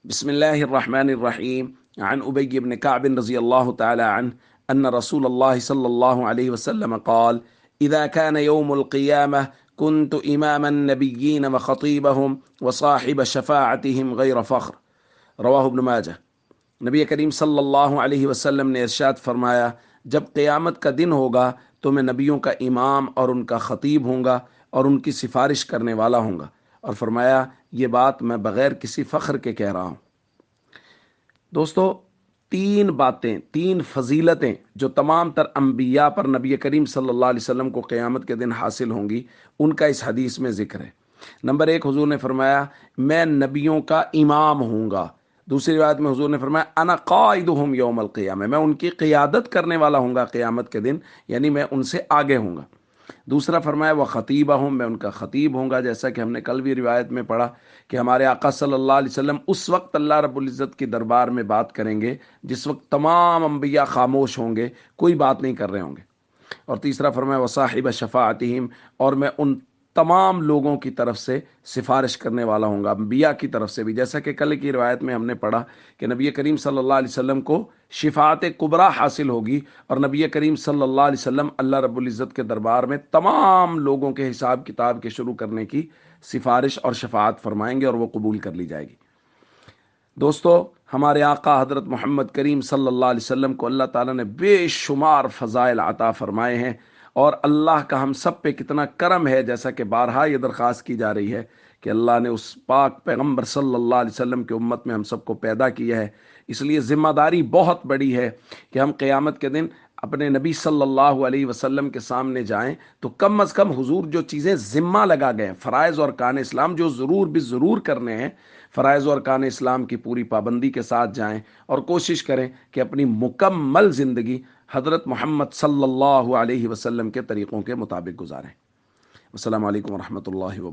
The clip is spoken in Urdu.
بسم الله الرحمن الرحيم. عن أبي بن كعب رضي الله تعالى عنه أن رسول الله صلى الله عليه وسلم قال: إذا كان يوم القيامة كنت إمام النبيين وخطيبهم وصاحب شفاعتهم غير فخر. رواہ ابن ماجہ۔ نبی کریم صلی اللہ علیہ وسلم نے ارشاد فرمایا، جب قیامت کا دن ہوگا تو میں نبیوں کا امام اور ان کا خطیب ہوں گا اور ان کی سفارش کرنے والا ہوں گا، اور فرمایا یہ بات میں بغیر کسی فخر کے کہہ رہا ہوں۔ دوستو، تین باتیں، تین فضیلتیں جو تمام تر انبیاء پر نبی کریم صلی اللہ علیہ وسلم کو قیامت کے دن حاصل ہوں گی، ان کا اس حدیث میں ذکر ہے۔ نمبر ایک، حضور نے فرمایا میں نبیوں کا امام ہوں گا۔ دوسری روایت میں حضور نے فرمایا انا قائدہم یوم القیامہ، میں ان کی قیادت کرنے والا ہوں گا قیامت کے دن، یعنی میں ان سے آگے ہوں گا۔ دوسرا فرمایا وہ خطیبہم، میں ان کا خطیب ہوں گا، جیسا کہ ہم نے کل بھی روایت میں پڑھا کہ ہمارے آقا صلی اللہ علیہ وسلم اس وقت اللہ رب العزت کی دربار میں بات کریں گے جس وقت تمام انبیاء خاموش ہوں گے، کوئی بات نہیں کر رہے ہوں گے۔ اور تیسرا فرمایا وصاحب شفاعتہم، اور میں ان تمام لوگوں کی طرف سے سفارش کرنے والا ہوں گا، انبیاء کی طرف سے بھی، جیسا کہ کل کی روایت میں ہم نے پڑھا کہ نبی کریم صلی اللہ علیہ وسلم کو شفاعت کبریٰ حاصل ہوگی، اور نبی کریم صلی اللہ علیہ وسلم اللہ رب العزت کے دربار میں تمام لوگوں کے حساب کتاب کے شروع کرنے کی سفارش اور شفاعت فرمائیں گے اور وہ قبول کر لی جائے گی۔ دوستو، ہمارے آقا حضرت محمد کریم صلی اللہ علیہ وسلم کو اللہ تعالیٰ نے بے شمار فضائل عطا فرمائے ہیں، اور اللہ کا ہم سب پہ کتنا کرم ہے، جیسا کہ بارہا یہ درخواست کی جا رہی ہے کہ اللہ نے اس پاک پیغمبر صلی اللہ علیہ وسلم کی امت میں ہم سب کو پیدا کیا ہے۔ اس لیے ذمہ داری بہت بڑی ہے کہ ہم قیامت کے دن اپنے نبی صلی اللہ علیہ وسلم کے سامنے جائیں تو کم از کم حضور جو چیزیں ذمہ لگا گئے ہیں، فرائض اور ارکان اسلام جو ضرور بھی ضرور کرنے ہیں، فرائض و ارکان اسلام کی پوری پابندی کے ساتھ جائیں، اور کوشش کریں کہ اپنی مکمل زندگی حضرت محمد صلی اللہ علیہ وسلم کے طریقوں کے مطابق گزاریں۔ السلام علیکم ورحمۃ اللہ وبرکاتہ۔